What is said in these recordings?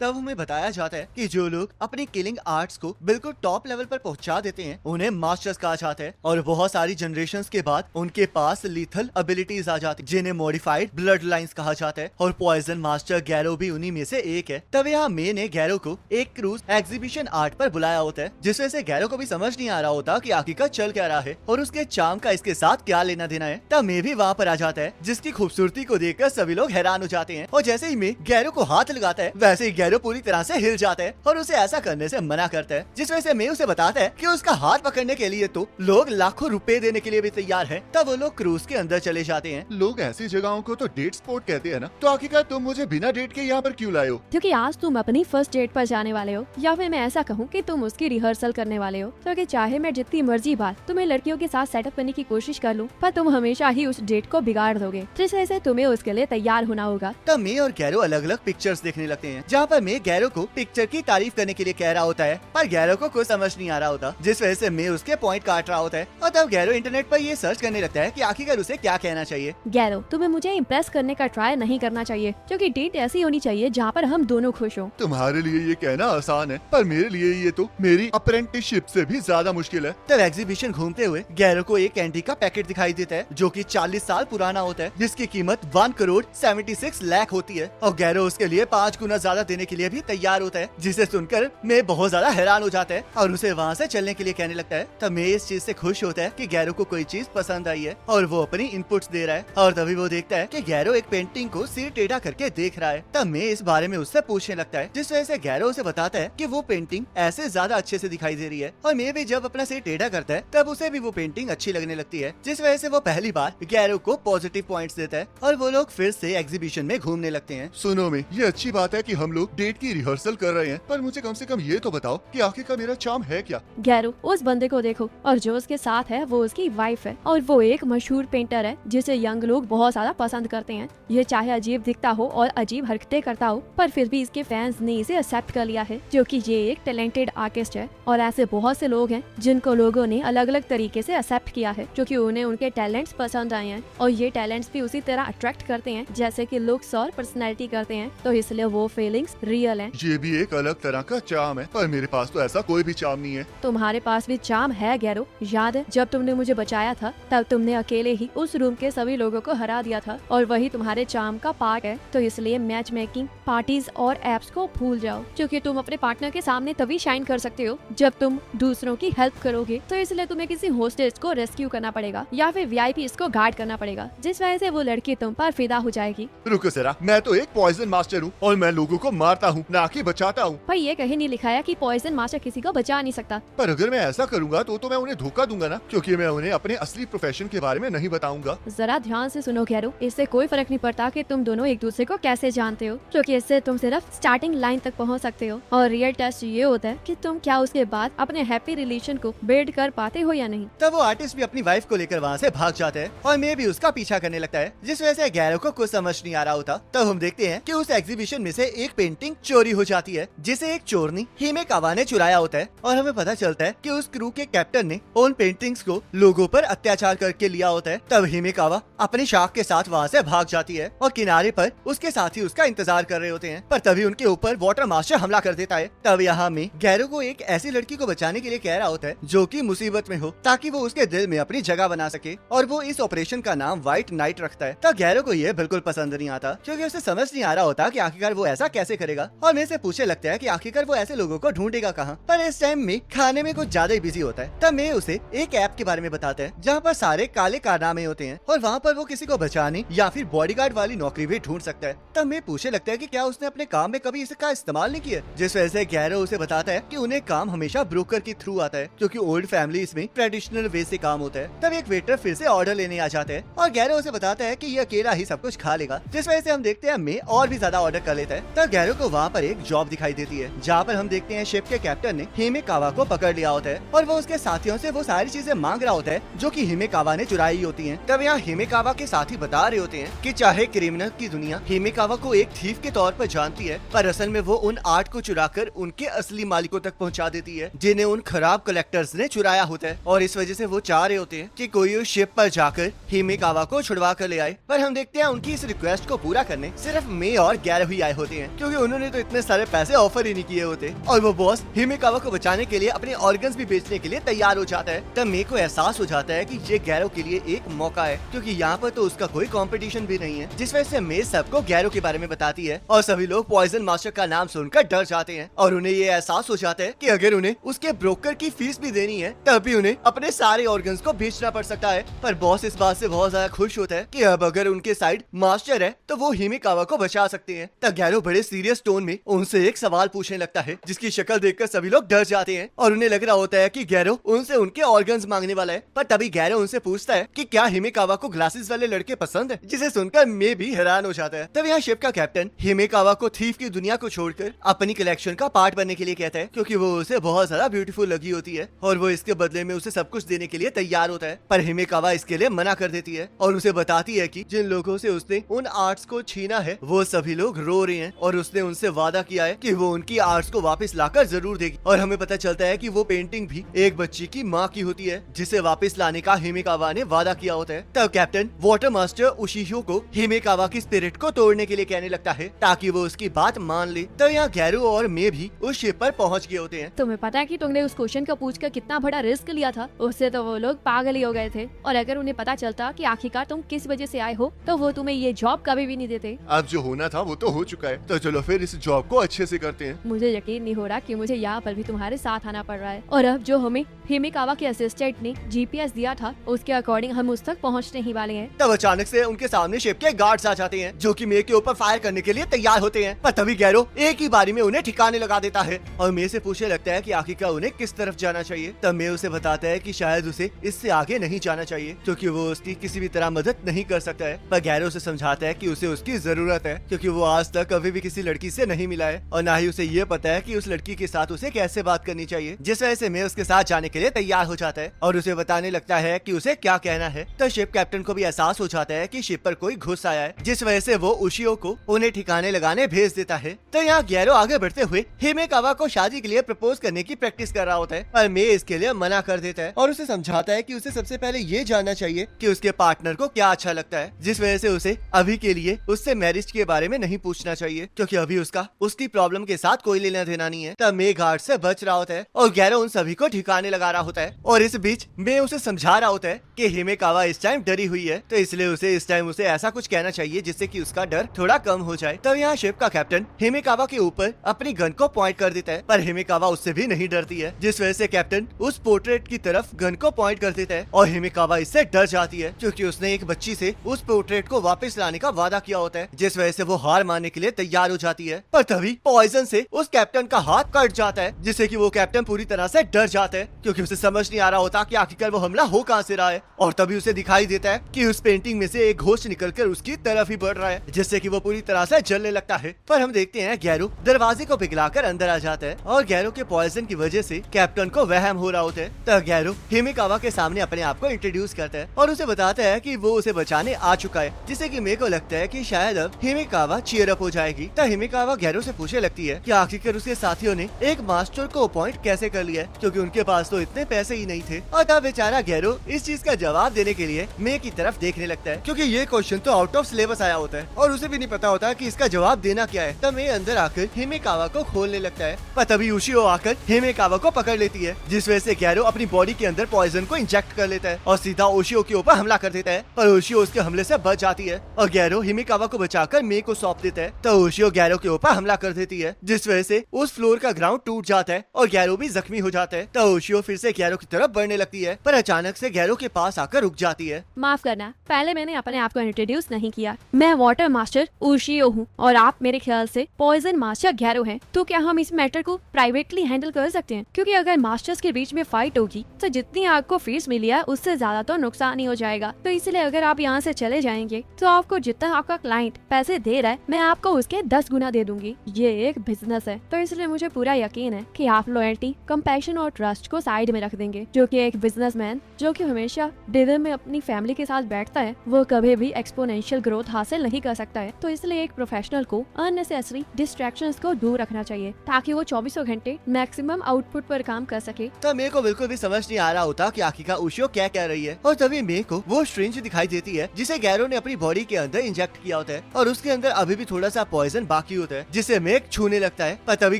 तब हमें बताया जाता है कि जो लोग अपनी किलिंग आर्ट्स को बिल्कुल टॉप लेवल पर पहुंचा देते हैं उन्हें मास्टर्स कहा जाता है, और बहुत सारी जनरेशंस के बाद उनके पास लीथल एबिलिटीज आ जाती जिन्हें मॉडिफाइड ब्लड लाइन्स कहा जाता है, और पॉइजन मास्टर गैरो भी उन्हीं में से एक है। तब यहाँ मे ने गैरो को एक क्रूज एग्जीबिशन आर्ट पर बुलाया होता है, जिस वजह से गैरो को भी समझ नहीं आ रहा होता कि आखिरकार चल क्या रहा है और उसके चार्म का इसके साथ क्या लेना देना है। तब मे भी वहाँ पर आ जाता है, जिसकी खूबसूरती को देखकर सभी लोग हैरान हो जाते हैं, और जैसे ही मे गैरो को हाथ लगाता है वैसे ही गैरो पूरी तरह से हिल जाता है और उसे ऐसा करने से मना करता है, जिस वजह से मे उसे बताता है कि उसका हाथ पकड़ने के लिए तो लोग लाखों रुपए देने के लिए भी तैयार है। तब वो लोग क्रूज के अंदर चले जाते हैं। लोग ऐसी जगहों को तो डेट स्पॉट कहते हैं ना, तो आखिरकार तुम मुझे बिना डेट के यहाँ पर क्यों लाए हो? क्योंकि आज तुम अपनी फर्स्ट डेट पर जाने वाले हो, या फिर मैं ऐसा कहूँ कि तुम उसकी रिहर्सल करने वाले हो। क्योंकि चाहे मैं जितनी मर्जी बार तुम्हें लड़कियों के साथ सेटअप करने की कोशिश कर लूँ, पर तुम हमेशा ही उस डेट को बिगाड़ दोगे, जिस वजह से तुम्हें उसके लिए तैयार होना होगा। तब मे और गैरो अलग अलग पिक्चर्स देखने लगते हैं, जहाँ पर मे गैरो को पिक्चर की तारीफ करने के लिए कह रहा होता है, पर गैरो को कुछ समझ नहीं आ रहा होता, जिस वजह से मे उसके पॉइंट काट रहा होता है। और तब गैरो इंटरनेट पर ये सर्च करने लगता है कि आखिरकार उसे क्या कहना चाहिए। गैरो, तुम्हें मुझे इम्प्रेस करने का ट्राई नहीं करना चाहिए, क्योंकि डेट ऐसी होनी चाहिए जहाँ पर हम दोनों खुश हों। तुम्हारे लिए ये कहना आसान है, पर मेरे लिए ये तो मेरी अप्रेंटिसशिप से भी ज्यादा मुश्किल है। तब एग्जीबिशन घूमते हुए गैरो को एक कैंडी का पैकेट दिखाई देता है, जो कि 40 साल पुराना होता है, जिसकी कीमत 1 करोड़ 76 लाख होती है, और गैरो उसके लिए 5 गुना ज्यादा देने के लिए भी तैयार होता है, जिसे सुनकर मैं बहुत ज्यादा हैरान हो जाता है और उसे वहाँ से चलने के लिए कहने लगता है। तब मैं इस चीज से खुश होता है कि गैरो को कोई चीज पसंद आई है और वो अपनी इनपुट्स दे रहा है, और तभी वो देखता है कि गैरो एक पेंटिंग को सिर टेढ़ा करके देख रहा है। तब मैं इस बारे में उससे पूछने लगता है, जिस वजह से गैरो उसे बताता है कि वो पेंटिंग ऐसे ज्यादा अच्छे से दिखाई दे रही है, और मैं भी जब अपना सिर टेढ़ा करता है तब उसे भी वो पेंटिंग अच्छी लगने लगती है, जिस वजह से वो पहली बार गैरो को पॉजिटिव पॉइंट्स देता है, और वो लोग फिर से एग्जीबिशन में घूमने लगते हैं। सुनो में, ये अच्छी बात है कि हम लोग डेट की रिहर्सल कर रहे हैं, पर मुझे कम से कम ये तो बताओ कि आखिरकार मेरा चार्म है क्या? गैरो, उस बंदे को देखो, और जो उसके साथ है वो उसकी वाइफ है, और वो एक मशहूर पेंटर है जिसे यंग लोग बहुत ज्यादा पसंद करते हैं। ये चाहे अजीब दिखता हो और अजीब हरकतें करता हो, पर फिर भी इसके फैंस ने इसे एक्सेप्ट कर लिया है, जो कि ये एक टैलेंटेड आर्टिस्ट है। और ऐसे बहुत से लोग हैं जिनको लोगों ने अलग अलग तरीके से एक्सेप्ट किया है, क्योंकि उन्हें उनके टैलेंट्स पसंद आए हैं, और ये टैलेंट्स भी उसी तरह अट्रैक्ट करते हैं जैसे कि लुक्स और पर्सनैलिटी करते हैं, तो इसलिए वो फीलिंग्स रियल हैं। ये भी एक अलग तरह का चार्म है, पर मेरे पास तो ऐसा कोई भी चार्म नहीं है। तुम्हारे पास भी चार्म है गैरो। याद है जब तुमने मुझे बचाया था, तब तुमने अकेले ही उस रूम के सभी लोगों को हरा दिया था, और वही तुम्हारे चार्म का पार्ट है। तो इसलिए मैच मेकिंग, पार्टीज और एप्स को भूल जाओ, क्योंकि तुम अपने पार्टनर के सामने तभी शाइन कर सकते हो जब तुम दूसरों की हेल्प करोगे। तो इसलिए तुम्हें किसी होस्टेज को रेस्क्यू करना पड़ेगा, या फिर वीआईपी को गार्ड करना पड़ेगा, जिस वजह से वो लड़की तुम पर फिदा हो जाएगी। रुको जरा, मैं तो एक पॉइजन मास्टर हूँ और मैं लोगों को मारता हूँ, ना कि बचाता हूँ। भाई, ये कहीं नहीं लिखाया कि पॉइजन मास्टर किसी को बचा नहीं सकता। पर अगर मैं ऐसा करूँगा तो मैं उन्हें धोखा दूंगा ना, क्योंकि मैं उन्हें अपने असली प्रोफेशन के बारे में नहीं बताऊंगा। जरा ध्यान से सुनो गैरो, इससे कोई फर्क नहीं पड़ता कि तुम दोनों एक दूसरे को कैसे जानते हो, क्योंकि इससे तुम सिर्फ स्टार्टिंग लाइन तक पहुंच सकते हो, और रियल टेस्ट ये होता है कि तुम क्या उसके बाद अपने हैप्पी रिलेशन को बिल्ड कर पाते हो या नहीं। तब वो आर्टिस्ट भी अपनी वाइफ को लेकर वहाँ से भाग जाता है, और मैं भी उसका पीछा करने लगता है, जिस वजह से गैरो को कुछ समझ नहीं आ रहा होता। तब हम देखते हैं कि उस एग्जीबिशन में से एक पेंटिंग चोरी हो जाती है, जिसे एक चोरनी हिमेकावा ने चुराया होता है, और हमें पता चलता है कि उस क्रू के कैप्टन ने उन पेंटिंग्स को लोगों पर अत्याचार करके लिया होता है। तब हिमेकावा अपनी शाख के साथ वहाँ से भाग जाती है, और किनारे पर उसके साथी उसका इंतजार कर रहे होते हैं, पर तभी उनके ऊपर वाटर मास्टर हमला कर देता है। तब यहाँ में गैरो को एक ऐसी लड़की को बचाने के लिए कह रहा होता है जो कि मुसीबत में हो, ताकि वो उसके दिल में अपनी जगह बना सके, और वो इस ऑपरेशन का नाम व्हाइट नाइट रखता है। तब गैरो को ये बिल्कुल पसंद नहीं आता, क्योंकि उसे समझ नहीं आ रहा होता कि आखिरकार वो ऐसा कैसे करेगा, और मेरे से पूछने लगता है कि आखिरकार वो ऐसे लोगों को ढूंढेगा कहाँ। पर इस टाइम में खाने में कुछ ज्यादा ही बिजी होता है। तब मैं उसे एक ऐप के बारे में बताता है जहाँ पर सारे काले कारनामे होते हैं, और वहाँ पर वो किसी को बचाने या फिर बॉडीगार्ड वाली नौकरी भी ढूंढ सकता है। तब मैं पूछने लगता है कि क्या उसने अपने काम में कभी इसका इस्तेमाल नहीं किया, जिस वजह से गैरो उसे बताता है कि उन्हें काम हमेशा ब्रोकर के थ्रू आता है, क्योंकि ओल्ड फैमिलीज में ट्रेडिशनल वे से काम होता है। तब एक वेटर फिर से ऑर्डर लेने आ जाता है, और गैरो उसे बताता है कि ये अकेला ही सब कुछ खा लेगा, जिस वजह से हम देखते हैं मैं और भी ज्यादा ऑर्डर कर लेता है। तब गैरो को वहाँ पर एक जॉब दिखाई देती है, जहाँ पर हम देखते हैं शिप के कैप्टन ने हिमेकावा को पकड़ लिया होता है, और वो उसके साथियों से वो सारी चीजें मांग रहा होता है जो कि हिमेकावा ने चुराई होती हैं। तब यहाँ हिमेकावा के साथी बता रहे होते हैं कि चाहे क्रिमिनल की दुनिया हिमेकावा को एक थीफ के तौर पर जानती है, पर असल में वो उन आर्ट को चुराकर उनके असली मालिकों तक पहुंचा देती है, जिन्हें उन खराब कलेक्टर्स ने चुराया होता है, और इस वजह से वो चाह रहे होते हैं कि कोई उस शिप पर जाकर हिमेकावा को छुड़वा कर ले आए। पर हम देखते हैं उनकी इस रिक्वेस्ट को पूरा करने सिर्फ मे और गैरो ही आए होते हैं, क्योंकि उन्होंने तो इतने सारे पैसे ऑफर ही नहीं किए होते। और वो बॉस हिमेकावा को बचाने के लिए अपने ऑर्गन्स भी बेचने के लिए तैयार हो जाता है। तब मे को एहसास हो जाता है कि ये गैरो के लिए एक मौका है, क्योंकि यहाँ पर तो उसका कोई कंपटीशन भी नहीं है। जिस वजह से मे सबको गैरो के बारे में बताती है और सभी लोग पॉइजन मास्टर का नाम सुनकर डर जाते हैं और उन्हें ये एहसास हो जाता है कि अगर उन्हें उसके ब्रोकर की फीस भी देनी है तब भी उन्हें अपने सारे ऑर्गन्स को बेचना पड़ सकता है। पर बॉस इस बात से बहुत ज्यादा खुश होता है कि अब अगर उनके साइड मास्टर है तो वो हिमेकावा को बचा सकते हैं। तब गैरो बड़े सीरियस टोन में उनसे एक सवाल पूछने लगता है, जिसकी शक्ल देखकर सभी लोग डर जाते हैं और उन्हें लग रहा होता है कि गैरो उनसे उनके ऑर्गन्स मांगने वाला है। पर तभी गैरो उनसे पूछता है कि क्या हिमेकावा को ग्लासेस वाले लड़के पसंद है, जिसे सुनकर मे भी हैरान हो जाता है। तब यहाँ शिप का कैप्टन हिमेकावा को थीफ की दुनिया को छोड़कर अपनी कलेक्शन का पार्ट बनने के लिए कहता है, क्योंकि वो उसे बहुत ज्यादा ब्यूटीफुल लगी होती है और वो इसके बदले में उसे सब कुछ देने के लिए तैयार होता है। पर हिमेकावा इसके लिए मना कर देती है और उसे बताती है कि जिन लोगों से उसने उन आर्ट्स को छीना है वो सभी लोग रो रहे हैं और उसने उनसे वादा किया है कि वो उनकी आर्ट्स को वापस लाकर जरूर देगी। और हमें पता चलता है कि वो पेंटिंग भी एक बच्ची की माँ की होती है जिसे वापस लाने का हिमेकावा ने वादा किया होता है। तब कैप्टन वाटर मास्टर उशिहो को हिमेकावा की स्पिरिट को तोड़ने के लिए कहने लगता है ताकि वो उसकी बात मान ले। तब यहाँ गैरो और मे भी उस शिप पर पहुँच गए होते हैं। तुम्हें पता है कि तुमने उस क्वेश्चन को पूछकर कितना बड़ा रिस्क लिया था? उससे तो वो लोग पागल ही हो गए थे और अगर उन्हें पता चलता कि आखिरकार तुम किस वजह से आए हो तो वो तुम्हें ये जॉब कभी भी नहीं देते। अब जो होना था वो तो हो चुका है, तो चलो फिर इस जॉब को अच्छे से करते हैं। मुझे यकीन नहीं हो रहा कि मुझे यहाँ पर भी तुम्हारे साथ आना पड़ रहा है। और अब जो हमें हिमेकावा के असिस्टेंट ने जीपीएस दिया था उसके अकॉर्डिंग हम उस तक पहुँचने ही वाले हैं। तब अचानक से उनके सामने शिप के गार्ड्स आ जाते हैं जो कि मे के ऊपर फायर करने के लिए तैयार होते हैं। पर तभी गैरो एक ही बारी में उन्हें ठिकाने लगा देता है और मे से पूछने लगता है कि आखिरकार उन्हें किस तरफ जाना चाहिए। तब मे उसे बताता है कि शायद उसे इससे आगे नहीं जाना चाहिए क्योंकि वो उसकी किसी भी तरह मदद नहीं कर सकता है। पर गैरो उसे समझाता है कि उसे उसकी जरूरत है क्योंकि वो आज तक कभी भी किसी लड़की से नहीं मिला है और ना ही उसे ये पता है कि उस लड़की के साथ उसे कैसे बात करनी चाहिए। जिस वजह से मे उसके साथ जाने के लिए तैयार हो जाता है और उसे बताने लगता है कि उसे क्या कहना है। तो शिप कैप्टन को भी एहसास हो जाता है कि शिप पर कोई घुस आया है, जिस वजह से वो उशियो को उन्हें ठिकाने लगाने भेज देता है। तो यहाँ गैरो आगे बढ़ते हुए हिमेकावा को शादी के लिए प्रपोज करने की प्रैक्टिस कर रहा होता है पर मे इसके लिए मना कर देता है और उसे समझाता है कि उसे सबसे पहले ये जानना चाहिए कि उसके पार्टनर को क्या अच्छा लगता है, जिस वजह से उसे अभी के लिए उससे मैरिज के बारे में नहीं पूछना चाहिए क्योंकि अभी उसकी प्रॉब्लम के साथ कोई लेना देना नहीं है। तब मे गार्ड से बच रहा होता है और गैरो उन सभी को ठिकाने लगा रहा होता है और इस बीच मे उसे समझा रहा होता है कि हिमेकावा इस टाइम डरी हुई है तो इसलिए उसे इस टाइम उसे ऐसा कुछ कहना चाहिए जिससे कि उसका डर थोड़ा कम हो जाए। तब यहाँ शिप का कैप्टन हिमेकावा के ऊपर अपनी गन को पॉइंट कर देता है पर हिमेकावा उससे भी नहीं डरती है, जिस वजह से कैप्टन उस पोर्ट्रेट की तरफ गन को पॉइंट कर देता है और हिमेकावा इससे डर जाती है क्योंकि उसने एक बच्ची से उस पोर्ट्रेट को वापस लाने का वादा किया होता है, जिस वजह से वो हार मानने के लिए तैयार हो जाती है। पर तभी पॉइजन से उस कैप्टन का हाथ कट जाता है जिससे कि वो कैप्टन पूरी तरह से डर जाता है क्योंकि उसे समझ नहीं आ रहा होता कि आखिरकार वो हमला हो कहां से रहा है। और तभी उसे दिखाई देता है कि उस पेंटिंग में से एक घोस्ट निकलकर उसकी तरफ ही बढ़ रहा है जिससे कि वो पूरी तरह से जलने लगता है। पर हम देखते हैं गैरो दरवाजे को पिघलाकर अंदर आ जाता है और गैरो के पॉइजन की वजह से कैप्टन को वहम हो रहा होता है। तब गैरो हिमेकावा के सामने अपने आप को इंट्रोड्यूस करता है और उसे बताता है कि वो उसे बचाने आ चुका है, जिससे कि मेरे को लगता है कि शायद अब हिमेकावा चीयर अप हो जाएगी। तब हिमेकावा गैरो से पूछने लगती है कि आखिरकार उसके साथियों ने एक मास्टर को अपॉइंट कैसे कर लिया है क्योंकि उनके पास तो इतने पैसे ही नहीं थे। और तब बेचारा गैरो इस चीज का जवाब देने के लिए मे की तरफ देखने लगता है क्योंकि ये क्वेश्चन तो आउट ऑफ सिलेबस आया होता है और उसे भी नहीं पता होता कि इसका जवाब देना क्या है। तब मे अंदर आकर हिमेकावा को खोलने लगता है पर तभी उशियो आकर हिमेकावा को पकड़ लेती है, जिस वजह से गैरो अपनी बॉडी के अंदर पॉइजन को इंजेक्ट कर लेता है और सीधा उशियो के ऊपर हमला कर देता है। पर उशियो उसके हमले से बच जाती है और गैरो हिमेकावा को बचाकर मे को सौंप देता है। तो उशियो गैरो के ऊपर हमला कर देती है, जिस वजह से उस फ्लोर का ग्राउंड टूट जाता है और गैरो भी जख्मी हो जाता है। तो उशियो फिर से गैरो की तरफ बढ़ने लगती है पर अचानक से गैरो के पास आकर रुक जाती है। माफ करना, पहले मैंने अपने आप को इंट्रोड्यूस नहीं किया। मैं वाटर मास्टर उशियो हूँ और आप मेरे ख्याल से पॉइजन मास्टर गैरो हैं। तो क्या हम इस मैटर को प्राइवेटली हैंडल कर सकते हैं? क्योंकि अगर मास्टर्स के बीच में फाइट होगी तो जितनी आपको फीस मिली है उससे ज्यादा तो नुकसान ही हो जाएगा। तो इसलिए अगर आप यहाँ से चले जाएंगे तो आपको जितना आपका क्लाइंट पैसे दे रहा है मैं आपको उसके 10 गुना दे दूंगी। ये एक बिजनेस है तो इसलिए मुझे पूरा यकीन है कि आप लॉयल्टी, कंपैशन और ट्रस्ट को साइड में रख देंगे, जो कि एक बिजनेसमैन जो कि हमेशा डिनर में अपनी फैमिली के साथ बैठता है वो कभी भी एक्सपोनेंशियल ग्रोथ हासिल नहीं कर सकता है। तो इसलिए एक प्रोफेशनल को अननेसेसरी डिस्ट्रैक्शंस को दूर रखना चाहिए ताकि वो 24 घंटे मैक्सिमम आउटपुट पर काम कर सके। तब मेरे को बिल्कुल भी समझ नहीं आ रहा होता कि आखिरकार उशियो क्या कह रही है और तभी मेरे को वो स्ट्रेंज दिखाई देती है जिसे गैरो ने अपनी बॉडी के अंदर इंजेक्ट किया होता है और उसके अंदर अभी भी थोड़ा सा पॉइजन बाकी बाकी होता है जिसे मेक छूने लगता है, पर तभी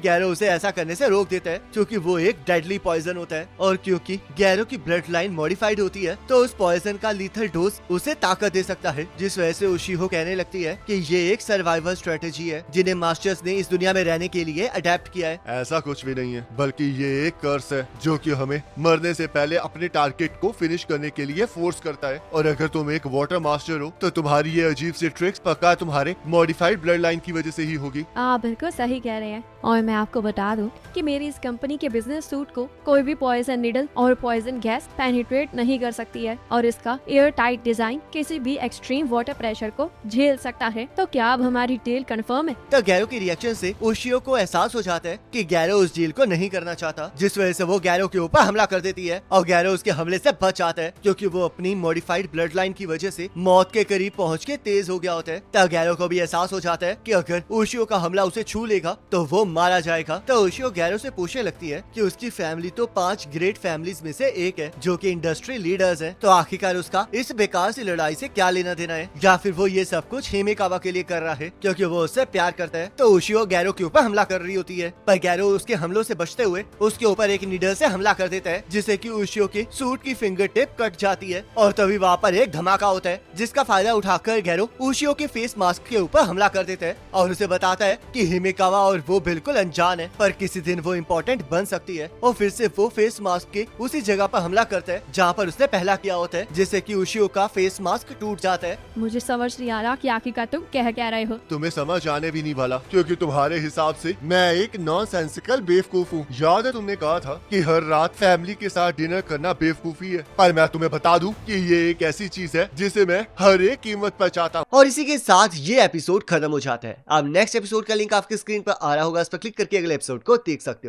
गैरो उसे ऐसा करने से रोक देता है क्योंकि वो एक डेडली पॉइजन होता है और क्योंकि गैरो की ब्लड लाइन मॉडिफाइड होती है तो उस पॉइजन का लीथल डोज उसे ताकत दे सकता है, जिस वजह से उशिहो कहने लगती है कि ये एक सर्वाइवल स्ट्रेटेजी है जिन्हें मास्टर्स ने इस दुनिया में रहने के लिए अडेप्ट किया है। ऐसा कुछ भी नहीं है, बल्कि ये एक कर्स है जो कि हमें मरने से पहले अपने टारगेट को फिनिश करने के लिए फोर्स करता है। और अगर तुम एक वाटर मास्टर हो तो तुम्हारी ये अजीब सी ट्रिक्स पक्का तुम्हारे मॉडिफाइड ब्लड लाइन की वजह से ही होगी। आप बिल्कुल सही कह रहे हैं और मैं आपको बता दूं कि मेरी इस कंपनी के बिजनेस सूट को कोई भी पॉइजन निडल और पॉइजन गैस पेनिट्रेट नहीं कर सकती है और इसका एयर टाइट डिजाइन किसी भी एक्सट्रीम वाटर प्रेशर को झेल सकता है। तो क्या अब हमारी डील कंफर्म है? तो गैरो की रिएक्शन से उशियो को एहसास हो जाता है कि गैरो उस डील को नहीं करना चाहता, जिस वजह से वो गैरो के ऊपर हमला कर देती है और गैरो उसके हमले से बच जाता है क्योंकि वो अपनी मॉडिफाइड ब्लड लाइन की वजह से मौत के करीब पहुंच के तेज हो गया होता है। तब गैरो को भी एहसास हो जाता है कि अगर उशियो का हमला उसे छू लेगा तो वो मारा जाएगा। तो उशियो गैरो से पूछने लगती है कि उसकी फैमिली तो 5 ग्रेट फैमिलीज में से एक है जो कि इंडस्ट्री लीडर्स है, तो आखिरकार उसका इस बेकार सी लड़ाई से क्या लेना देना है, या फिर वो ये सब कुछ हिमेकावा के लिए कर रहा है क्योंकि वो उससे प्यार करता है। तो उशियो गैरो के ऊपर हमला कर रही होती है पर गैरो उसके हमलों से बचते हुए उसके ऊपर एक नीडल से हमला कर देता है जिससे कि उशियो के सूट की फिंगर टिप कट जाती है और तभी वहाँ पर एक धमाका होता है जिसका फायदा उठाकर गैरो उशियो के फेस मास्क के ऊपर हमला कर देता है और उसे बताता है कि हिमेकावा और वो बिल्कुल अनजान है पर किसी दिन वो इम्पोर्टेंट बन सकती है। और फिर से वो फेस मास्क के उसी जगह पर हमला करता है जहाँ पर उसने पहला किया होता है, जिससे कि उशियो का फेस मास्क टूट जाता है। मुझे समझ नहीं आ रहा कि आखिरकार तुम कह रहे हो। तुम्हें समझ आने भी नहीं वाला क्योंकि तुम्हारे हिसाब से मैं एक नॉनसेंसिकल बेवकूफ हूँ। याद है तुमने कहा था कि हर रात फैमिली के साथ डिनर करना बेवकूफी है, पर मैं तुम्हें बता दूं कि ये एक ऐसी चीज है जिसे मैं हर एक कीमत पर चाहता हूँ। और इसी के साथ ये एपिसोड खत्म हो जाता है। अब नेक्स्ट एपिसोड का लिंक आपकी स्क्रीन पर आ रहा होगा, इस पर क्लिक करके अगले एपिसोड को देख सकते हो।